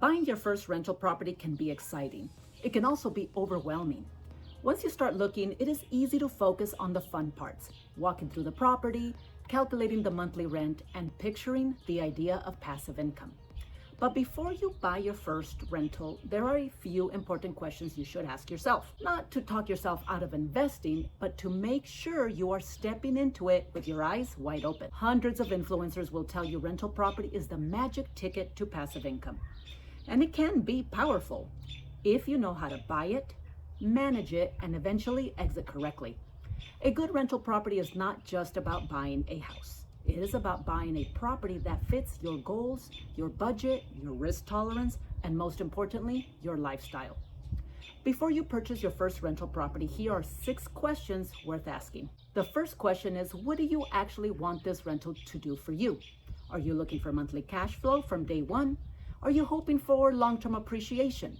Buying your first rental property can be exciting. It can also be overwhelming. Once you start looking, it is easy to focus on the fun parts, walking through the property, calculating the monthly rent, and picturing the idea of passive income. But before you buy your first rental, there are a few important questions you should ask yourself. Not to talk yourself out of investing, but to make sure you are stepping into it with your eyes wide open. Hundreds of influencers will tell you rental property is the magic ticket to passive income. And it can be powerful if you know how to buy it, manage it, and eventually exit correctly. A good rental property is not just about buying a house. It is about buying a property that fits your goals, your budget, your risk tolerance, and most importantly, your lifestyle. Before you purchase your first rental property, here are 6 questions worth asking. The first question is, what do you actually want this rental to do for you? Are you looking for monthly cash flow from day one? Are you hoping for long-term appreciation?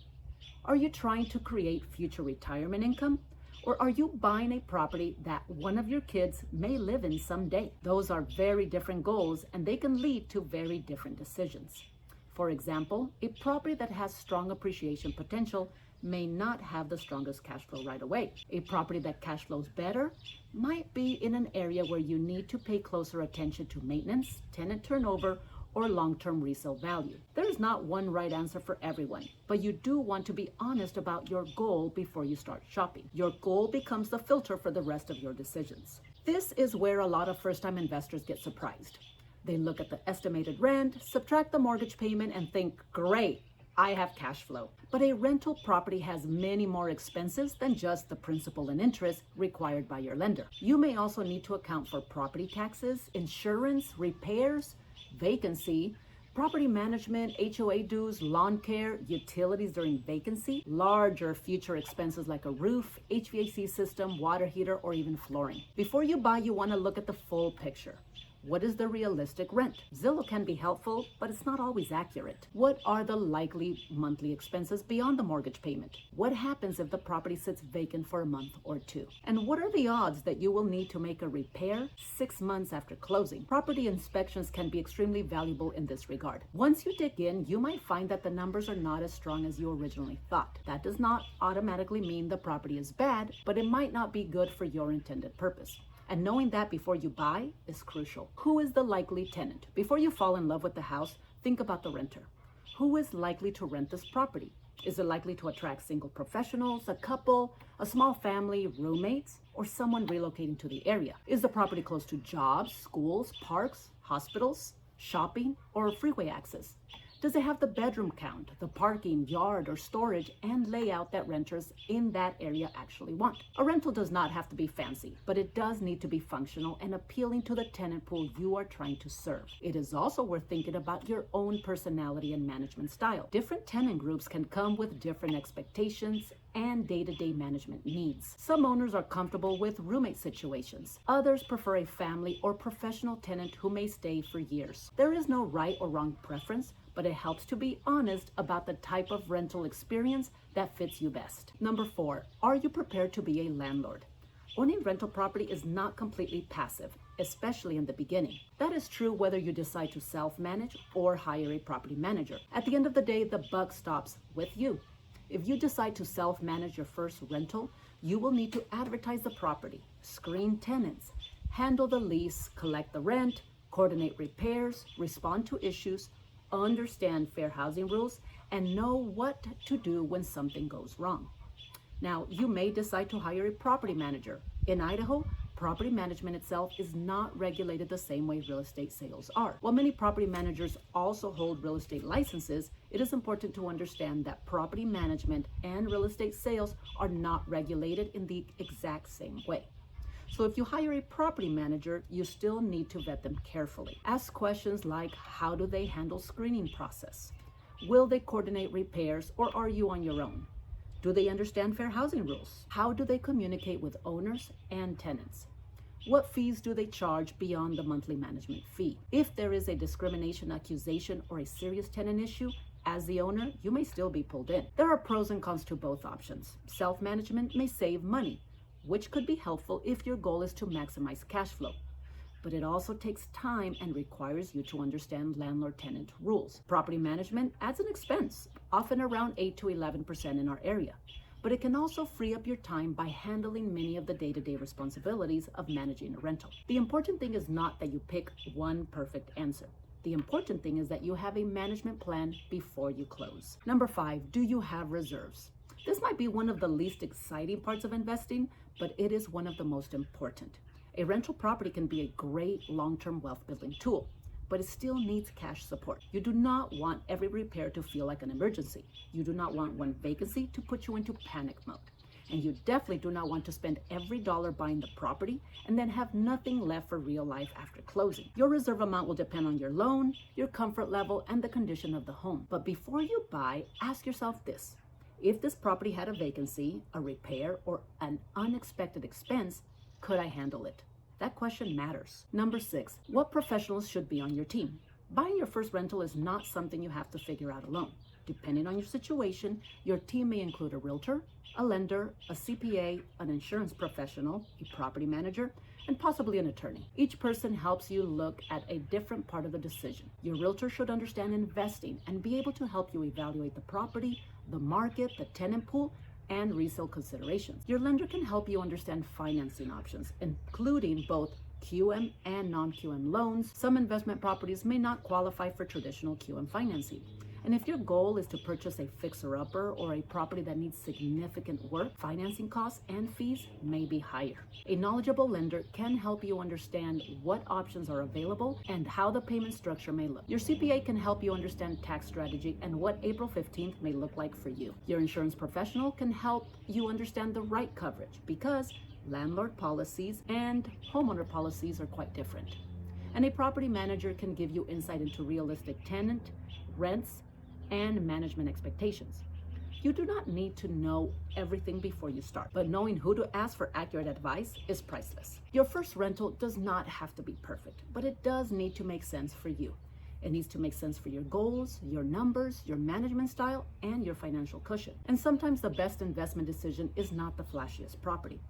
Are you trying to create future retirement income? Or are you buying a property that one of your kids may live in someday? Those are very different goals, and they can lead to very different decisions. For example, a property that has strong appreciation potential may not have the strongest cash flow right away. A property that cash flows better might be in an area where you need to pay closer attention to maintenance, tenant turnover, or long-term resale value. There is not one right answer for everyone, but you do want to be honest about your goal before you start shopping. Your goal becomes the filter for the rest of your decisions. This is where a lot of first-time investors get surprised. They look at the estimated rent, subtract the mortgage payment, and think, great, I have cash flow. But a rental property has many more expenses than just the principal and interest required by your lender. You may also need to account for property taxes, insurance, repairs, vacancy, property management, HOA dues, lawn care, utilities during vacancy, larger future expenses like a roof, HVAC system, water heater, or even flooring. Before you buy, you want to look at the full picture. What is the realistic rent? Zillow can be helpful, but it's not always accurate. What are the likely monthly expenses beyond the mortgage payment? What happens if the property sits vacant for a month or 2? And what are the odds that you will need to make a repair 6 months after closing? Property inspections can be extremely valuable in this regard. Once you dig in, you might find that the numbers are not as strong as you originally thought. That does not automatically mean the property is bad, but it might not be good for your intended purpose. And knowing that before you buy is crucial. Who is the likely tenant? Before you fall in love with the house, think about the renter. Who is likely to rent this property? Is it likely to attract single professionals, a couple, a small family, roommates, or someone relocating to the area? Is the property close to jobs, schools, parks, hospitals, shopping, or freeway access? Does it have the bedroom count, the parking, yard, or storage and layout that renters in that area actually want? A rental does not have to be fancy, but it does need to be functional and appealing to the tenant pool you are trying to serve. It is also worth thinking about your own personality and management style. Different tenant groups can come with different expectations and day-to-day management needs. Some owners are comfortable with roommate situations. Others prefer a family or professional tenant who may stay for years. There is no right or wrong preference, but it helps to be honest about the type of rental experience that fits you best. Number 4, are you prepared to be a landlord? Owning rental property is not completely passive, especially in the beginning. That is true whether you decide to self-manage or hire a property manager. At the end of the day, the buck stops with you. If you decide to self-manage your first rental, you will need to advertise the property, screen tenants, handle the lease, collect the rent, coordinate repairs, respond to issues, understand fair housing rules, and know what to do when something goes wrong. Now, you may decide to hire a property manager. In Idaho, property management itself is not regulated the same way real estate sales are. While many property managers also hold real estate licenses, it is important to understand that property management and real estate sales are not regulated in the exact same way. So if you hire a property manager, you still need to vet them carefully. Ask questions like, how do they handle screening process? Will they coordinate repairs, or are you on your own? Do they understand fair housing rules? How do they communicate with owners and tenants? What fees do they charge beyond the monthly management fee? If there is a discrimination accusation or a serious tenant issue, as the owner, you may still be pulled in. There are pros and cons to both options. Self-management may save money, which could be helpful if your goal is to maximize cash flow. But it also takes time and requires you to understand landlord-tenant rules. Property management adds an expense, often around 8 to 11% in our area. But it can also free up your time by handling many of the day-to-day responsibilities of managing a rental. The important thing is not that you pick one perfect answer. The important thing is that you have a management plan before you close. Number 5, do you have reserves? This might be one of the least exciting parts of investing, but it is one of the most important. A rental property can be a great long-term wealth building tool, but it still needs cash support. You do not want every repair to feel like an emergency. You do not want one vacancy to put you into panic mode. And you definitely do not want to spend every dollar buying the property and then have nothing left for real life after closing. Your reserve amount will depend on your loan, your comfort level, and the condition of the home. But before you buy, ask yourself this. If this property had a vacancy, a repair, or an unexpected expense, could I handle it? That question matters. Number 6, what professionals should be on your team? Buying your first rental is not something you have to figure out alone. Depending on your situation, your team may include a realtor, a lender, a CPA, an insurance professional, a property manager, and possibly an attorney. Each person helps you look at a different part of the decision. Your realtor should understand investing and be able to help you evaluate the property, the market, the tenant pool, and resale considerations. Your lender can help you understand financing options, including both QM and non-QM loans. Some investment properties may not qualify for traditional QM financing. And if your goal is to purchase a fixer-upper or a property that needs significant work, financing costs and fees may be higher. A knowledgeable lender can help you understand what options are available and how the payment structure may look. Your CPA can help you understand tax strategy and what April 15th may look like for you. Your insurance professional can help you understand the right coverage because landlord policies and homeowner policies are quite different. And a property manager can give you insight into realistic tenant, rents, and management expectations. You do not need to know everything before you start, but knowing who to ask for accurate advice is priceless. Your first rental does not have to be perfect, but it does need to make sense for you. It needs to make sense for your goals, your numbers, your management style, and your financial cushion. And sometimes the best investment decision is not the flashiest property.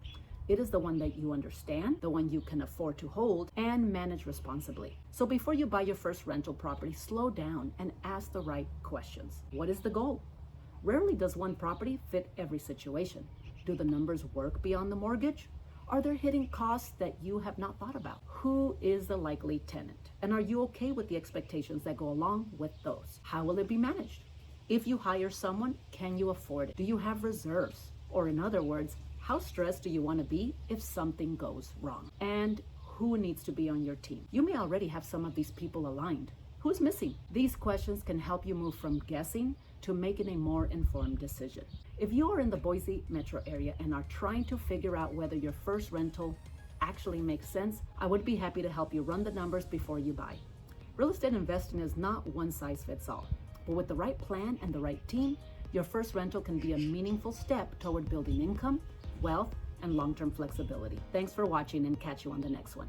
It is the one that you understand, the one you can afford to hold and manage responsibly. So before you buy your first rental property, slow down and ask the right questions. What is the goal? Rarely does one property fit every situation. Do the numbers work beyond the mortgage? Are there hidden costs that you have not thought about? Who is the likely tenant? And are you okay with the expectations that go along with those? How will it be managed? If you hire someone, can you afford it? Do you have reserves? Or in other words, how stressed do you want to be if something goes wrong? And who needs to be on your team? You may already have some of these people aligned. Who's missing? These questions can help you move from guessing to making a more informed decision. If you are in the Boise metro area and are trying to figure out whether your first rental actually makes sense, I would be happy to help you run the numbers before you buy. Real estate investing is not one size fits all, but with the right plan and the right team, your first rental can be a meaningful step toward building income, wealth, and long-term flexibility. Thanks for watching and catch you on the next one.